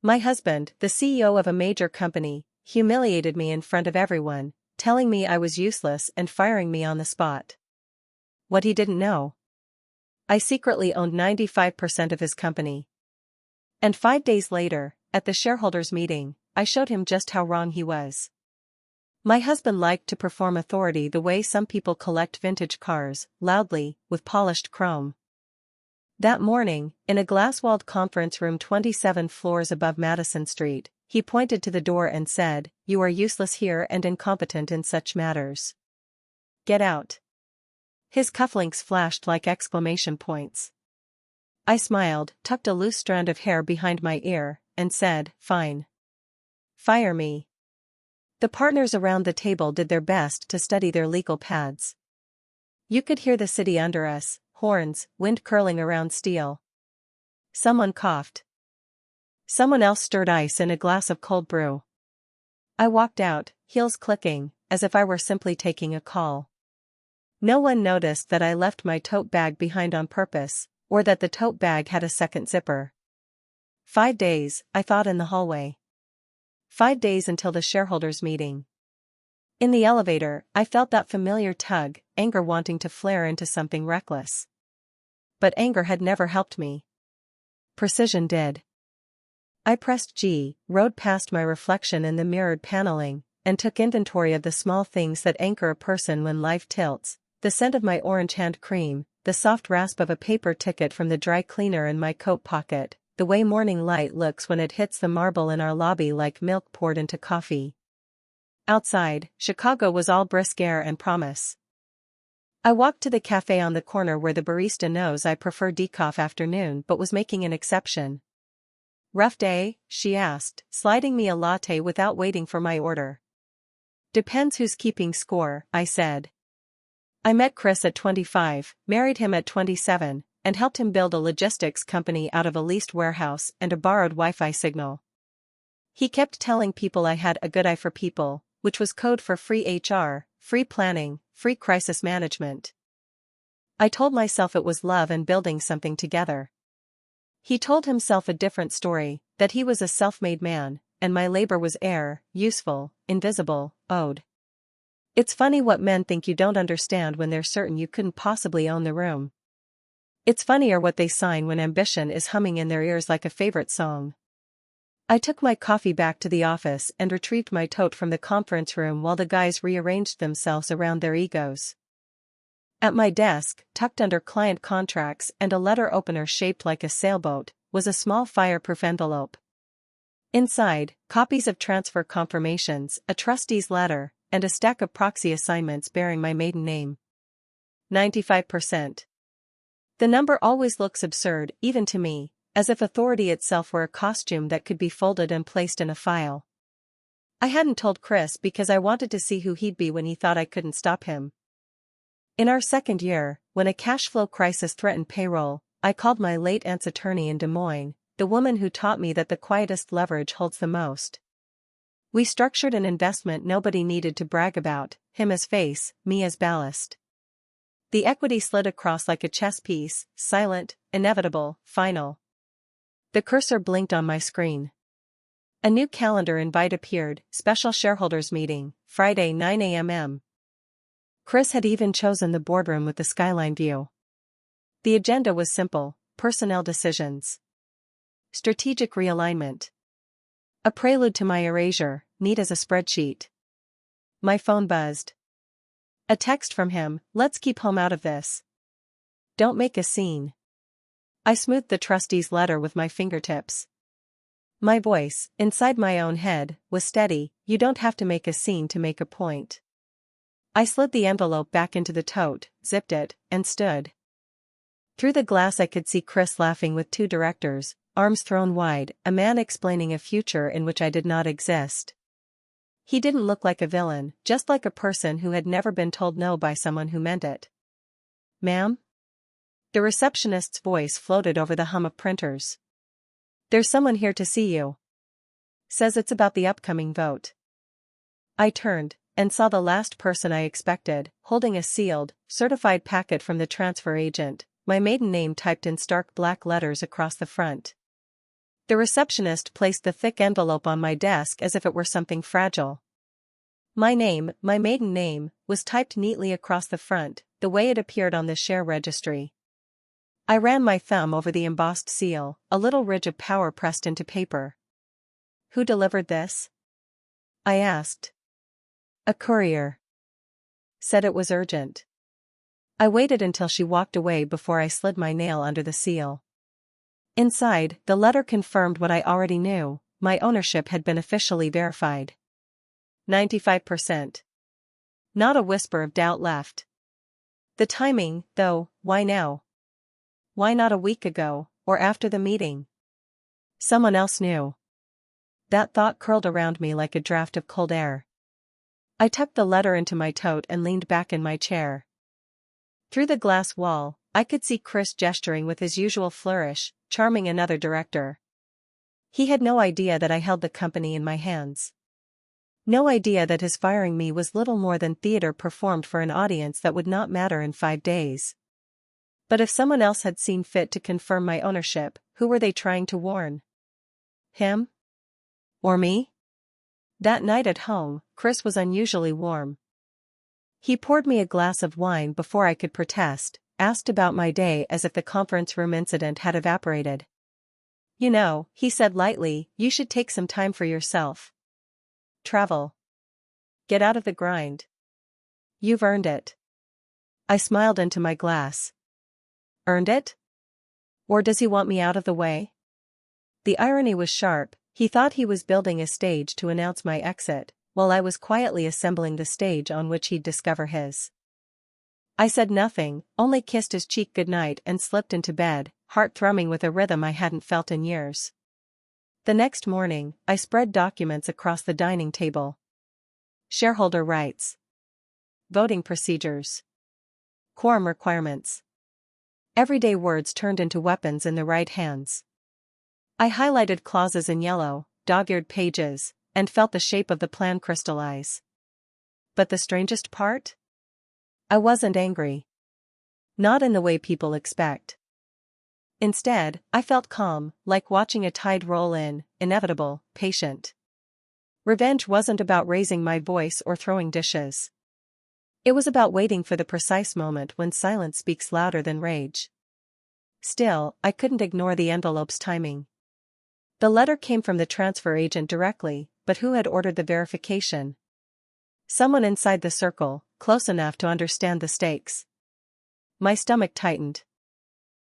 My husband, the CEO of a major company, humiliated me in front of everyone, telling me I was useless and firing me on the spot. What he didn't know: I secretly owned 95% of his company. And 5 days later, at the shareholders meeting, I showed him just how wrong he was. My husband liked to perform authority the way some people collect vintage cars, loudly, with polished chrome. That morning, in a glass-walled conference room 27 floors above Madison Street, he pointed to the door and said, "You are useless here and incompetent in such matters. Get out." His cufflinks flashed like exclamation points. I smiled, tucked a loose strand of hair behind my ear, and said, "Fine. Fire me." The partners around the table did their best to study their legal pads. You could hear the city under us, horns, wind curling around steel. Someone coughed. Someone else stirred ice in a glass of cold brew. I walked out, heels clicking, as if I were simply taking a call. No one noticed that I left my tote bag behind on purpose, or that the tote bag had a second zipper. 5 days, I thought in the hallway. 5 days until the shareholders meeting. In the elevator, I felt that familiar tug, anger wanting to flare into something reckless. But anger had never helped me. Precision did. I pressed G, rode past my reflection in the mirrored paneling, and took inventory of the small things that anchor a person when life tilts: the scent of my orange hand cream, the soft rasp of a paper ticket from the dry cleaner in my coat pocket, the way morning light looks when it hits the marble in our lobby like milk poured into coffee. Outside, Chicago was all brisk air and promise. I walked to the cafe on the corner where the barista knows I prefer decaf afternoon but was making an exception. "Rough day?" she asked, sliding me a latte without waiting for my order. "Depends who's keeping score," I said. I met Chris at 25, married him at 27, and helped him build a logistics company out of a leased warehouse and a borrowed Wi-Fi signal. He kept telling people I had a good eye for people, which was code for free HR, free planning, free crisis management. I told myself it was love and building something together. He told himself a different story, that he was a self-made man, and my labor was air, useful, invisible, owed. It's funny what men think you don't understand when they're certain you couldn't possibly own the room. It's funnier what they sign when ambition is humming in their ears like a favorite song. I took my coffee back to the office and retrieved my tote from the conference room while the guys rearranged themselves around their egos. At my desk, tucked under client contracts and a letter opener shaped like a sailboat, was a small fireproof envelope. Inside, copies of transfer confirmations, a trustee's letter, and a stack of proxy assignments bearing my maiden name. 95%. The number always looks absurd, even to me, as if authority itself were a costume that could be folded and placed in a file. I hadn't told Chris because I wanted to see who he'd be when he thought I couldn't stop him. In our second year, when a cash flow crisis threatened payroll, I called my late aunt's attorney in Des Moines, the woman who taught me that the quietest leverage holds the most. We structured an investment nobody needed to brag about, him as face, me as ballast. The equity slid across like a chess piece, silent, inevitable, final. The cursor blinked on my screen. A new calendar invite appeared: special shareholders meeting, Friday 9 a.m. Chris had even chosen the boardroom with the skyline view. The agenda was simple: personnel decisions. Strategic realignment. A prelude to my erasure, neat as a spreadsheet. My phone buzzed. A text from him: "Let's keep home out of this. Don't make a scene." I smoothed the trustee's letter with my fingertips. My voice, inside my own head, was steady: "You don't have to make a scene to make a point." I slid the envelope back into the tote, zipped it, and stood. Through the glass I could see Chris laughing with 2 directors, arms thrown wide, a man explaining a future in which I did not exist. He didn't look like a villain, just like a person who had never been told no by someone who meant it. "Ma'am?" The receptionist's voice floated over the hum of printers. "There's someone here to see you. Says it's about the upcoming vote." I turned, and saw the last person I expected, holding a sealed, certified packet from the transfer agent, my maiden name typed in stark black letters across the front. The receptionist placed the thick envelope on my desk as if it were something fragile. My name, my maiden name, was typed neatly across the front, the way it appeared on the share registry. I ran my thumb over the embossed seal, a little ridge of power pressed into paper. Who delivered this? I asked. A courier. Said it was urgent. I waited until she walked away before I slid my nail under the seal. Inside, the letter confirmed what I already knew: my ownership had been officially verified. 95%. Not a whisper of doubt left. The timing, though, why now? Why not a week ago, or after the meeting? Someone else knew. That thought curled around me like a draft of cold air. I tucked the letter into my tote and leaned back in my chair. Through the glass wall, I could see Chris gesturing with his usual flourish, charming another director. He had no idea that I held the company in my hands. No idea that his firing me was little more than theater performed for an audience that would not matter in 5 days. But if someone else had seen fit to confirm my ownership, who were they trying to warn? Him? Or me? That night at home, Chris was unusually warm. He poured me a glass of wine before I could protest, asked about my day as if the conference room incident had evaporated. You know, he said lightly, you should take some time for yourself. Travel. Get out of the grind. You've earned it. I smiled into my glass. Earned it? Or does he want me out of the way? The irony was sharp. He thought he was building a stage to announce my exit, while I was quietly assembling the stage on which he'd discover his. I said nothing, only kissed his cheek goodnight and slipped into bed, heart thrumming with a rhythm I hadn't felt in years. The next morning, I spread documents across the dining table. Shareholder rights. Voting procedures. Quorum requirements. Everyday words turned into weapons in the right hands. I highlighted clauses in yellow, dog-eared pages, and felt the shape of the plan crystallize. But the strangest part? I wasn't angry. Not in the way people expect. Instead, I felt calm, like watching a tide roll in, inevitable, patient. Revenge wasn't about raising my voice or throwing dishes. It was about waiting for the precise moment when silence speaks louder than rage. Still, I couldn't ignore the envelope's timing. The letter came from the transfer agent directly, but who had ordered the verification? Someone inside the circle, close enough to understand the stakes. My stomach tightened.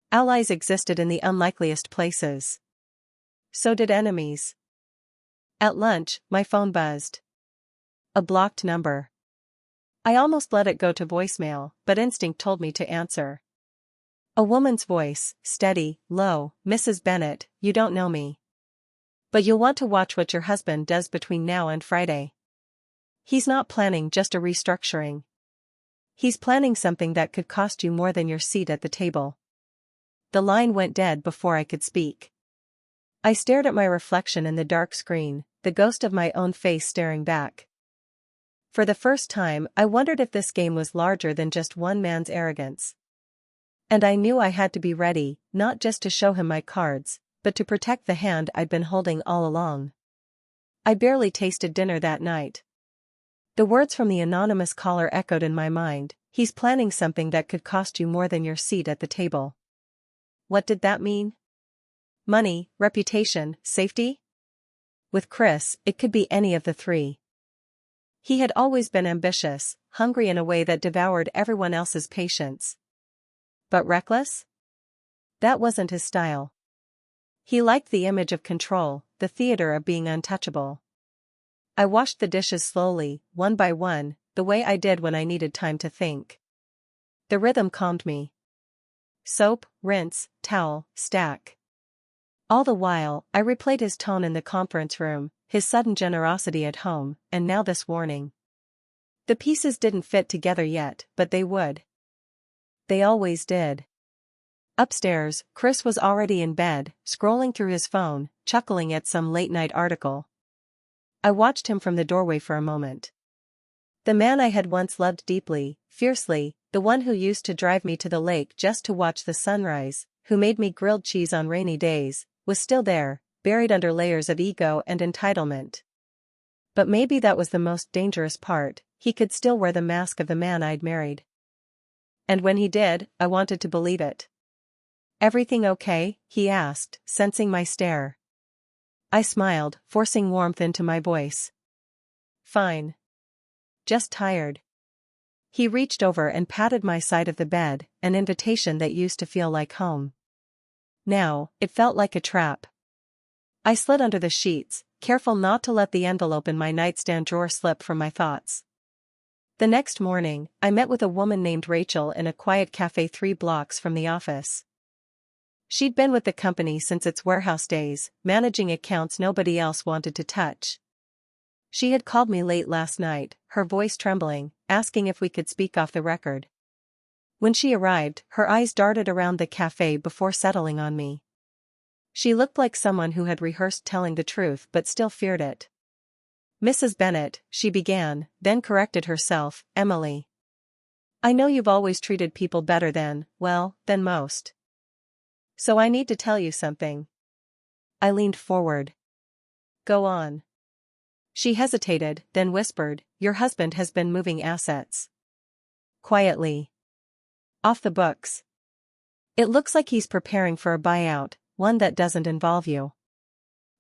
Allies existed in the unlikeliest places. So did enemies. At lunch, my phone buzzed. A blocked number. I almost let it go to voicemail, but instinct told me to answer. A woman's voice, steady, low. Mrs. Bennett, you don't know me. But you'll want to watch what your husband does between now and Friday. He's not planning just a restructuring. He's planning something that could cost you more than your seat at the table. The line went dead before I could speak. I stared at my reflection in the dark screen, the ghost of my own face staring back. For the first time, I wondered if this game was larger than just one man's arrogance. And I knew I had to be ready, not just to show him my cards, but to protect the hand I'd been holding all along. I barely tasted dinner that night. The words from the anonymous caller echoed in my mind. He's planning something that could cost you more than your seat at the table. What did that mean? Money, reputation, safety? With Chris, it could be any of the three. He had always been ambitious, hungry in a way that devoured everyone else's patience. But reckless? That wasn't his style. He liked the image of control, the theater of being untouchable. I washed the dishes slowly, one by one, the way I did when I needed time to think. The rhythm calmed me. Soap, rinse, towel, stack. All the while, I replayed his tone in the conference room, his sudden generosity at home, and now this warning. The pieces didn't fit together yet, but they would. They always did. Upstairs, Chris was already in bed, scrolling through his phone, chuckling at some late-night article. I watched him from the doorway for a moment. The man I had once loved deeply, fiercely, the one who used to drive me to the lake just to watch the sunrise, who made me grilled cheese on rainy days, was still there, buried under layers of ego and entitlement. But maybe that was the most dangerous part, he could still wear the mask of the man I'd married. And when he did, I wanted to believe it. "Everything okay?" he asked, sensing my stare. I smiled, forcing warmth into my voice. "Fine. Just tired." He reached over and patted my side of the bed, an invitation that used to feel like home. Now, it felt like a trap. I slid under the sheets, careful not to let the envelope in my nightstand drawer slip from my thoughts. The next morning, I met with a woman named Rachel in a quiet cafe 3 blocks from the office. She'd been with the company since its warehouse days, managing accounts nobody else wanted to touch. She had called me late last night, her voice trembling, asking if we could speak off the record. When she arrived, her eyes darted around the cafe before settling on me. She looked like someone who had rehearsed telling the truth but still feared it. "Mrs. Bennett," she began, then corrected herself, "Emily. I know you've always treated people better than, well, than most. So I need to tell you something." I leaned forward. "Go on." She hesitated, then whispered, "Your husband has been moving assets. Quietly. Off the books. It looks like he's preparing for a buyout, one that doesn't involve you.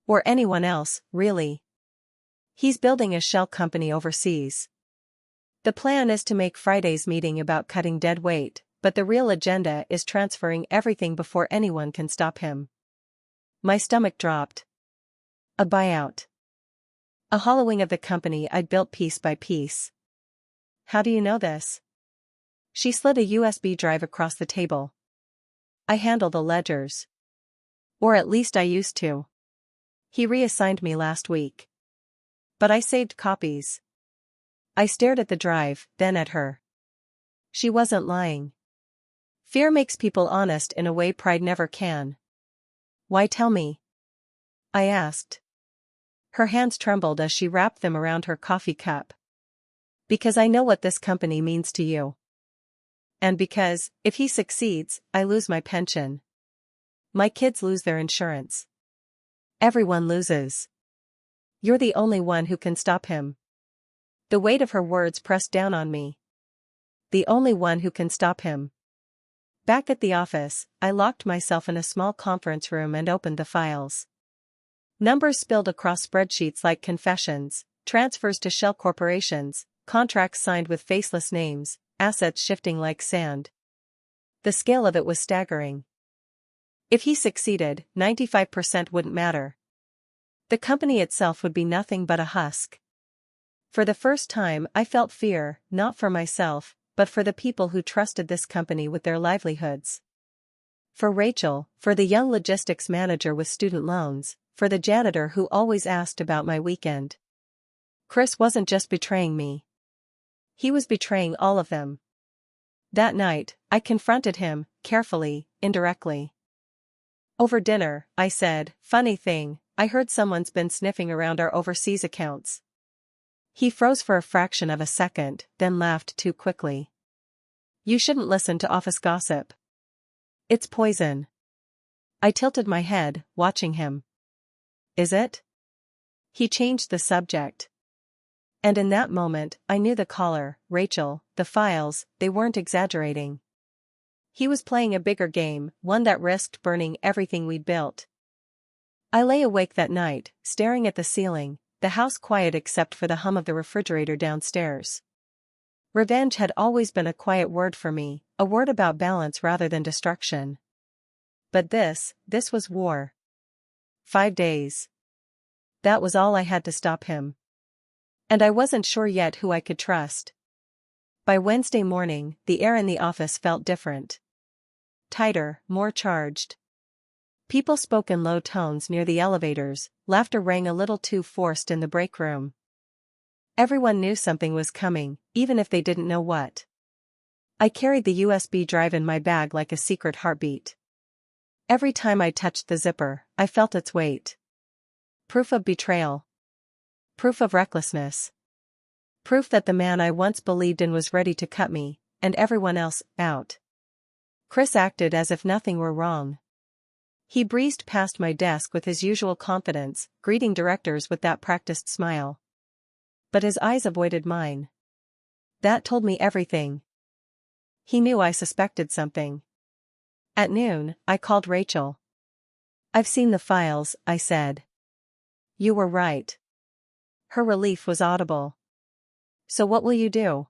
Or anyone else, really. He's building a shell company overseas. The plan is to make Friday's meeting about cutting dead weight, but the real agenda is transferring everything before anyone can stop him." My stomach dropped. A buyout. A hollowing of the company I'd built piece by piece. "How do you know this?" She slid a USB drive across the table. "I handle the ledgers. Or at least I used to. He reassigned me last week. But I saved copies." I stared at the drive, then at her. She wasn't lying. Fear makes people honest in a way pride never can. "Why tell me?" I asked. Her hands trembled as she wrapped them around her coffee cup. "Because I know what this company means to you. And because, if he succeeds, I lose my pension. My kids lose their insurance. Everyone loses. You're the only one who can stop him." The weight of her words pressed down on me. The only one who can stop him. Back at the office, I locked myself in a small conference room and opened the files. Numbers spilled across spreadsheets like confessions, transfers to shell corporations, contracts signed with faceless names, assets shifting like sand. The scale of it was staggering. If he succeeded, 95% wouldn't matter. The company itself would be nothing but a husk. For the first time I felt fear, not for myself, but for the people who trusted this company with their livelihoods. For Rachel, for the young logistics manager with student loans, for the janitor who always asked about my weekend. Chris wasn't just betraying me. He was betraying all of them. That night, I confronted him, carefully, indirectly. Over dinner, I said, "Funny thing, I heard someone's been sniffing around our overseas accounts." He froze for a fraction of a second, then laughed too quickly. "You shouldn't listen to office gossip. It's poison." I tilted my head, watching him. "Is it?" He changed the subject. And in that moment, I knew the caller, Rachel, the files, they weren't exaggerating. He was playing a bigger game, one that risked burning everything we'd built. I lay awake that night, staring at the ceiling, the house quiet except for the hum of the refrigerator downstairs. Revenge had always been a quiet word for me, a word about balance rather than destruction. But this was war. 5 days. That was all I had to stop him. And I wasn't sure yet who I could trust. By Wednesday morning, the air in the office felt different. Tighter, more charged. People spoke in low tones near the elevators, laughter rang a little too forced in the break room. Everyone knew something was coming, even if they didn't know what. I carried the USB drive in my bag like a secret heartbeat. Every time I touched the zipper, I felt its weight. Proof of betrayal. Proof of recklessness. Proof that the man I once believed in was ready to cut me, and everyone else, out. Chris acted as if nothing were wrong. He breezed past my desk with his usual confidence, greeting directors with that practiced smile. But his eyes avoided mine. That told me everything. He knew I suspected something. At noon, I called Rachel. "I've seen the files," I said. "You were right." Her relief was audible. "So what will you do?"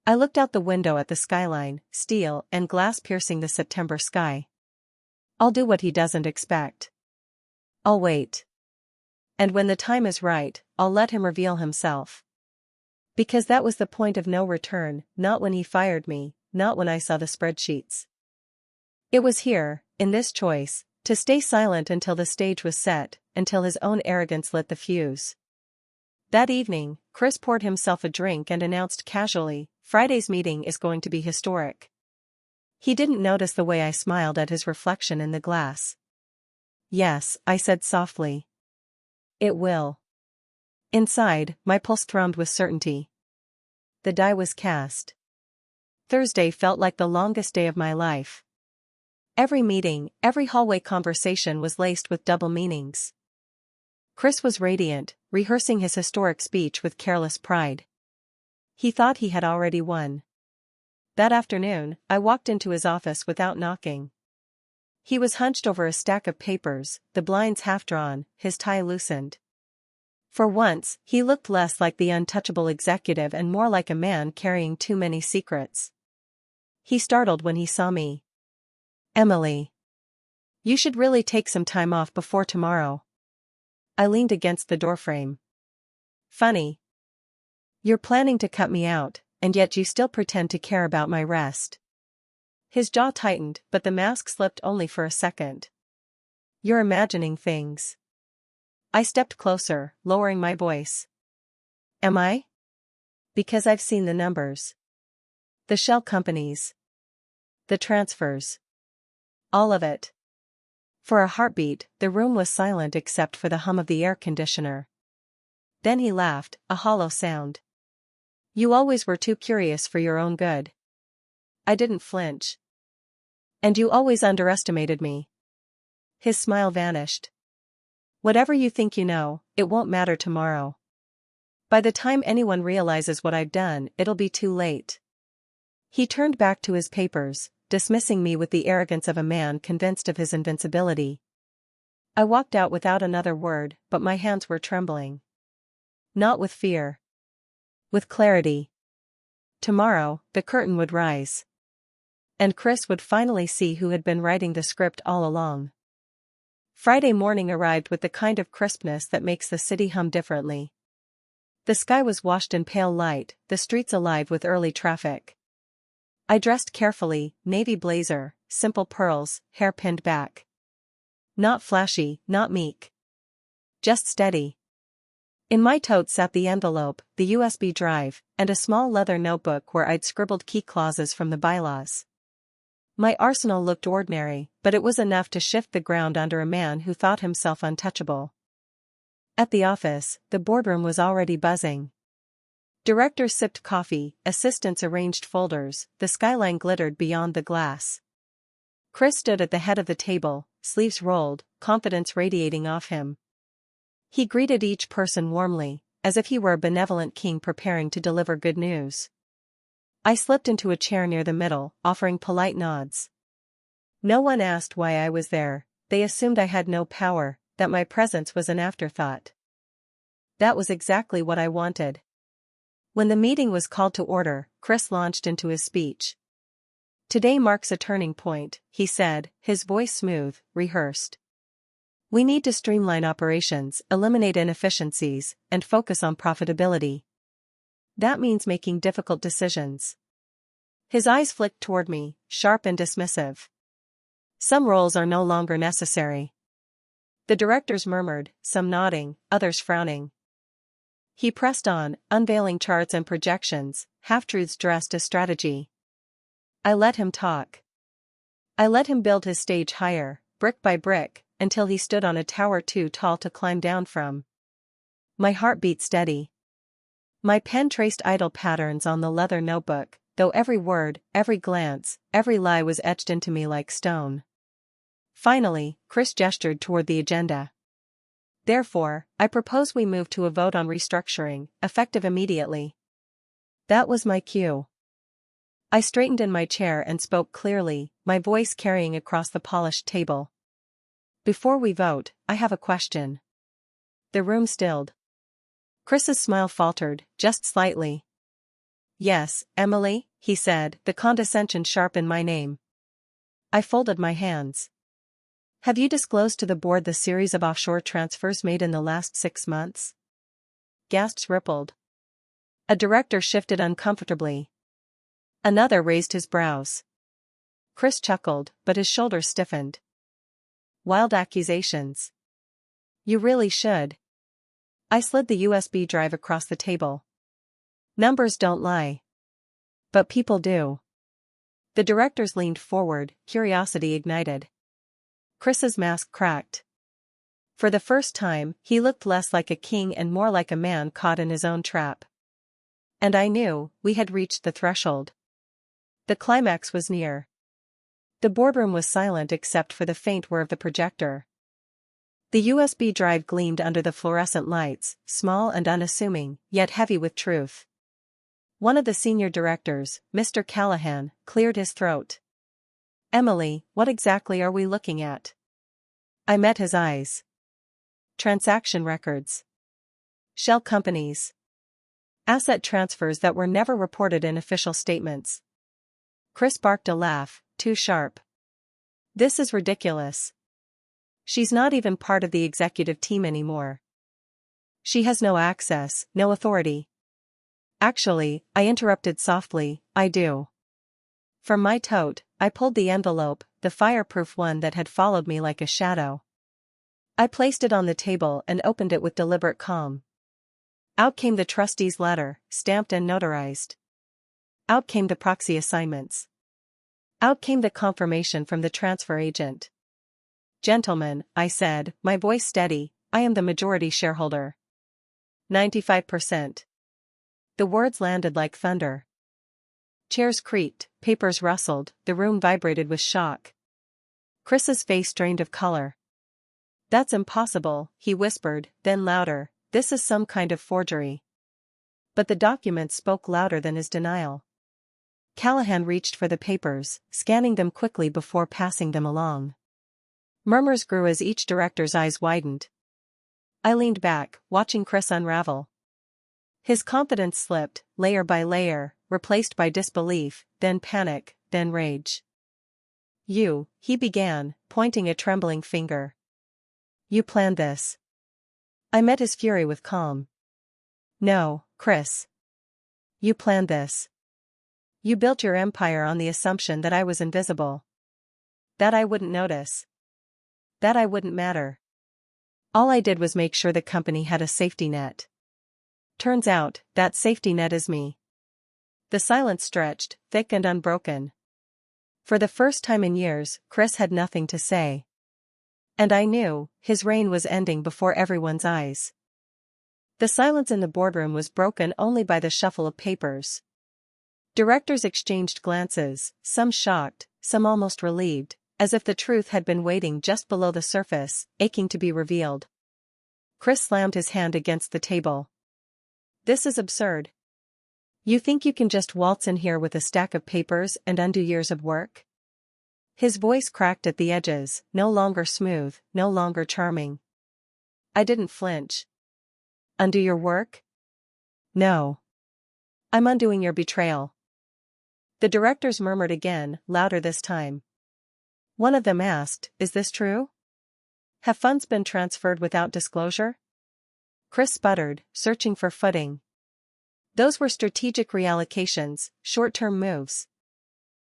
I looked out the window at the skyline, steel and glass piercing the September sky. "I'll do what he doesn't expect. I'll wait. And when the time is right, I'll let him reveal himself." Because that was the point of no return, not when he fired me, not when I saw the spreadsheets. It was here, in this choice, to stay silent until the stage was set, until his own arrogance lit the fuse. That evening, Chris poured himself a drink and announced casually, "Friday's meeting is going to be historic." He didn't notice the way I smiled at his reflection in the glass. "Yes," I said softly. "It will." Inside, my pulse thrummed with certainty. The die was cast. Thursday felt like the longest day of my life. Every meeting, every hallway conversation was laced with double meanings. Chris was radiant, rehearsing his historic speech with careless pride. He thought he had already won. That afternoon, I walked into his office without knocking. He was hunched over a stack of papers, the blinds half-drawn, his tie loosened. For once, he looked less like the untouchable executive and more like a man carrying too many secrets. He startled when he saw me. "Emily. You should really take some time off before tomorrow." I leaned against the doorframe. "Funny. You're planning to cut me out, and yet you still pretend to care about my rest." His jaw tightened, but the mask slipped only for a second. "You're imagining things." I stepped closer, lowering my voice. "Am I?" "Because I've seen the numbers. The shell companies. The transfers. All of it." For a heartbeat, the room was silent except for the hum of the air conditioner. Then he laughed, a hollow sound. "You always were too curious for your own good." I didn't flinch. "And you always underestimated me." His smile vanished. "Whatever you think you know, it won't matter tomorrow. By the time anyone realizes what I've done, it'll be too late." He turned back to his papers, dismissing me with the arrogance of a man convinced of his invincibility. I walked out without another word, but my hands were trembling. Not with fear. With clarity. Tomorrow, the curtain would rise. And Chris would finally see who had been writing the script all along. Friday morning arrived with the kind of crispness that makes the city hum differently. The sky was washed in pale light, the streets alive with early traffic. I dressed carefully, navy blazer, simple pearls, hair pinned back. Not flashy, not meek. Just steady. In my tote sat the envelope, the USB drive, and a small leather notebook where I'd scribbled key clauses from the bylaws. My arsenal looked ordinary, but it was enough to shift the ground under a man who thought himself untouchable. At the office, the boardroom was already buzzing. Directors sipped coffee, assistants arranged folders, the skyline glittered beyond the glass. Chris stood at the head of the table, sleeves rolled, confidence radiating off him. He greeted each person warmly, as if he were a benevolent king preparing to deliver good news. I slipped into a chair near the middle, offering polite nods. No one asked why I was there, they assumed I had no power, that my presence was an afterthought. That was exactly what I wanted. When the meeting was called to order, Chris launched into his speech. "Today marks a turning point," he said, his voice smooth, rehearsed. "We need to streamline operations, eliminate inefficiencies, and focus on profitability. That means making difficult decisions." His eyes flicked toward me, sharp and dismissive. "Some roles are no longer necessary." The directors murmured, some nodding, others frowning. He pressed on, unveiling charts and projections, half-truths dressed as strategy. I let him talk. I let him build his stage higher, brick by brick, until he stood on a tower too tall to climb down from. My heart beat steady. My pen traced idle patterns on the leather notebook, though every word, every glance, every lie was etched into me like stone. Finally, Chris gestured toward the agenda. Therefore, I propose we move to a vote on restructuring, effective immediately. That was my cue. I straightened in my chair and spoke clearly, my voice carrying across the polished table. Before we vote, I have a question. The room stilled. Chris's smile faltered, just slightly. Yes, Emily, he said, the condescension sharp in my name. I folded my hands. Have you disclosed to the board the series of offshore transfers made in the last 6 months? Gasps rippled. A director shifted uncomfortably. Another raised his brows. Chris chuckled, but his shoulders stiffened. Wild accusations. You really should. I slid the USB drive across the table. Numbers don't lie. But people do. The directors leaned forward, curiosity ignited. Chris's mask cracked. For the first time, he looked less like a king and more like a man caught in his own trap. And I knew, we had reached the threshold. The climax was near. The boardroom was silent except for the faint whir of the projector. The USB drive gleamed under the fluorescent lights, small and unassuming, yet heavy with truth. One of the senior directors, Mr. Callahan, cleared his throat. Emily, what exactly are we looking at? I met his eyes. Transaction records. Shell companies. Asset transfers that were never reported in official statements. Chris barked a laugh, too sharp. This is ridiculous. She's not even part of the executive team anymore. She has no access, no authority. Actually, I interrupted softly, I do. From my tote, I pulled the envelope, the fireproof one that had followed me like a shadow. I placed it on the table and opened it with deliberate calm. Out came the trustee's letter, stamped and notarized. Out came the proxy assignments. Out came the confirmation from the transfer agent. Gentlemen, I said, my voice steady, I am the majority shareholder. 95%. The words landed like thunder. Chairs creaked, papers rustled, the room vibrated with shock. Chris's face drained of color. That's impossible, he whispered, then louder, this is some kind of forgery. But the documents spoke louder than his denial. Callahan reached for the papers, scanning them quickly before passing them along. Murmurs grew as each director's eyes widened. I leaned back, watching Chris unravel. His confidence slipped, layer by layer, replaced by disbelief, then panic, then rage. You, he began, pointing a trembling finger. You planned this. I met his fury with calm. No, Chris. You planned this. You built your empire on the assumption that I was invisible. That I wouldn't notice. That I wouldn't matter. All I did was make sure the company had a safety net. Turns out, that safety net is me. The silence stretched, thick and unbroken. For the first time in years, Chris had nothing to say. And I knew, his reign was ending before everyone's eyes. The silence in the boardroom was broken only by the shuffle of papers. Directors exchanged glances, some shocked, some almost relieved, as if the truth had been waiting just below the surface, aching to be revealed. Chris slammed his hand against the table. This is absurd. You think you can just waltz in here with a stack of papers and undo years of work? His voice cracked at the edges, no longer smooth, no longer charming. I didn't flinch. Undo your work? No. I'm undoing your betrayal. The directors murmured again, louder this time. One of them asked, is this true? Have funds been transferred without disclosure? Chris sputtered, searching for footing. Those were strategic reallocations, short-term moves.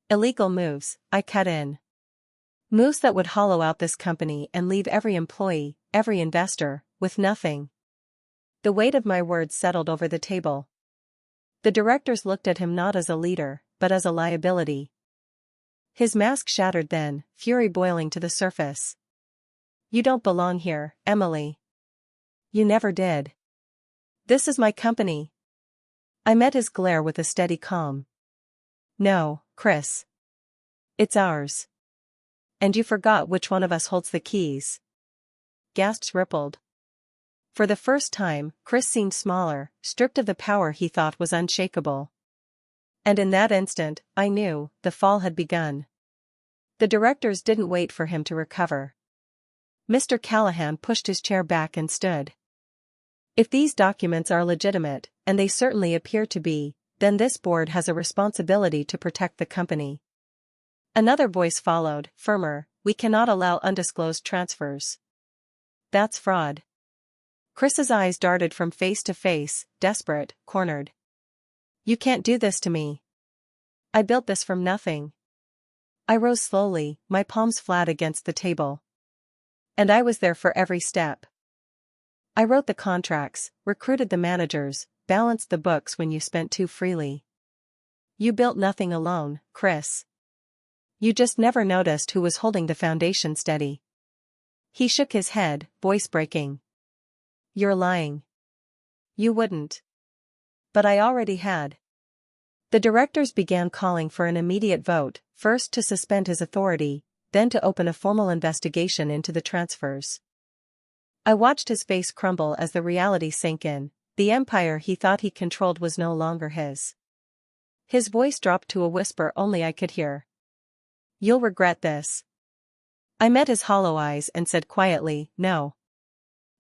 Illegal moves, I cut in. Moves that would hollow out this company and leave every employee, every investor, with nothing. The weight of my words settled over the table. The directors looked at him not as a leader, but as a liability. His mask shattered then, fury boiling to the surface. You don't belong here, Emily. You never did. This is my company. I met his glare with a steady calm. No, Chris. It's ours. And you forgot which one of us holds the keys. Gasps rippled. For the first time, Chris seemed smaller, stripped of the power he thought was unshakable. And in that instant, I knew, the fall had begun. The directors didn't wait for him to recover. Mr. Callahan pushed his chair back and stood. If these documents are legitimate, and they certainly appear to be, then this board has a responsibility to protect the company. Another voice followed, firmer, we cannot allow undisclosed transfers. That's fraud. Chris's eyes darted from face to face, desperate, cornered. You can't do this to me. I built this from nothing. I rose slowly, my palms flat against the table. And I was there for every step. I wrote the contracts, recruited the managers, balanced the books when you spent too freely. You built nothing alone, Chris. You just never noticed who was holding the foundation steady. He shook his head, voice breaking. You're lying. You wouldn't. But I already had. The directors began calling for an immediate vote, first to suspend his authority, then to open a formal investigation into the transfers. I watched his face crumble as the reality sank in. The empire he thought he controlled was no longer his. His voice dropped to a whisper only I could hear. You'll regret this. I met his hollow eyes and said quietly, no.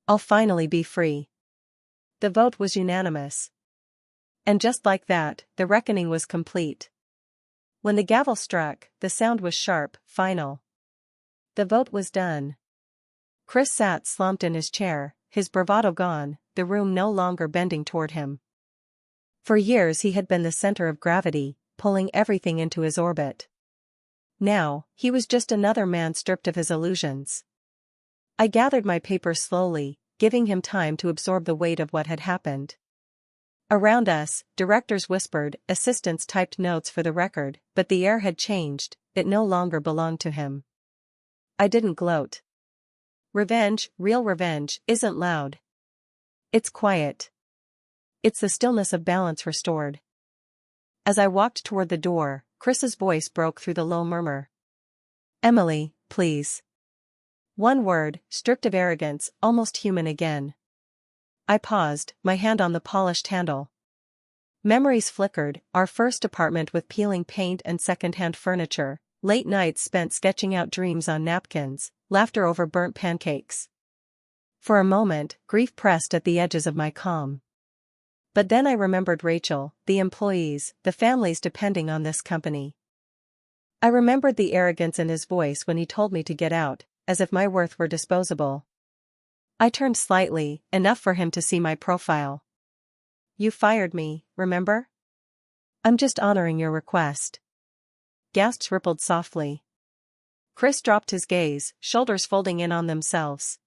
I'll finally be free. The vote was unanimous. And just like that, the reckoning was complete. When the gavel struck, the sound was sharp, final. The vote was done. Chris sat slumped in his chair, his bravado gone, the room no longer bending toward him. For years he had been the center of gravity, pulling everything into his orbit. Now, he was just another man stripped of his illusions. I gathered my papers slowly, giving him time to absorb the weight of what had happened. Around us, directors whispered, assistants typed notes for the record, but the air had changed, it no longer belonged to him. I didn't gloat. Revenge, real revenge, isn't loud. It's quiet. It's the stillness of balance restored. As I walked toward the door, Chris's voice broke through the low murmur. Emily, please. One word, stripped of arrogance, almost human again. I paused, my hand on the polished handle. Memories flickered, our first apartment with peeling paint and second-hand furniture, late nights spent sketching out dreams on napkins, laughter over burnt pancakes. For a moment, grief pressed at the edges of my calm. But then I remembered Rachel, the employees, the families depending on this company. I remembered the arrogance in his voice when he told me to get out, as if my worth were disposable. I turned slightly, enough for him to see my profile. You fired me, remember? I'm just honoring your request. Gasps rippled softly. Chris dropped his gaze, shoulders folding in on themselves.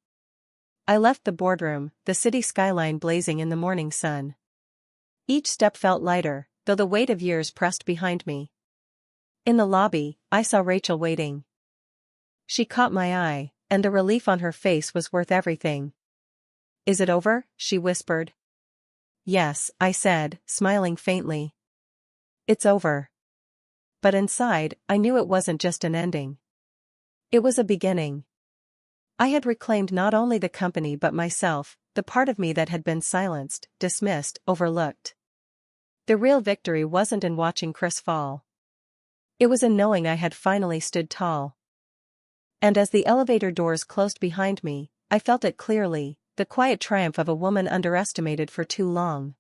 I left the boardroom, the city skyline blazing in the morning sun. Each step felt lighter, though the weight of years pressed behind me. In the lobby, I saw Rachel waiting. She caught my eye, and the relief on her face was worth everything. Is it over? She whispered. Yes, I said, smiling faintly. It's over. But inside, I knew it wasn't just an ending. It was a beginning. I had reclaimed not only the company but myself, the part of me that had been silenced, dismissed, overlooked. The real victory wasn't in watching Chris fall. It was in knowing I had finally stood tall. And as the elevator doors closed behind me, I felt it clearly, the quiet triumph of a woman underestimated for too long.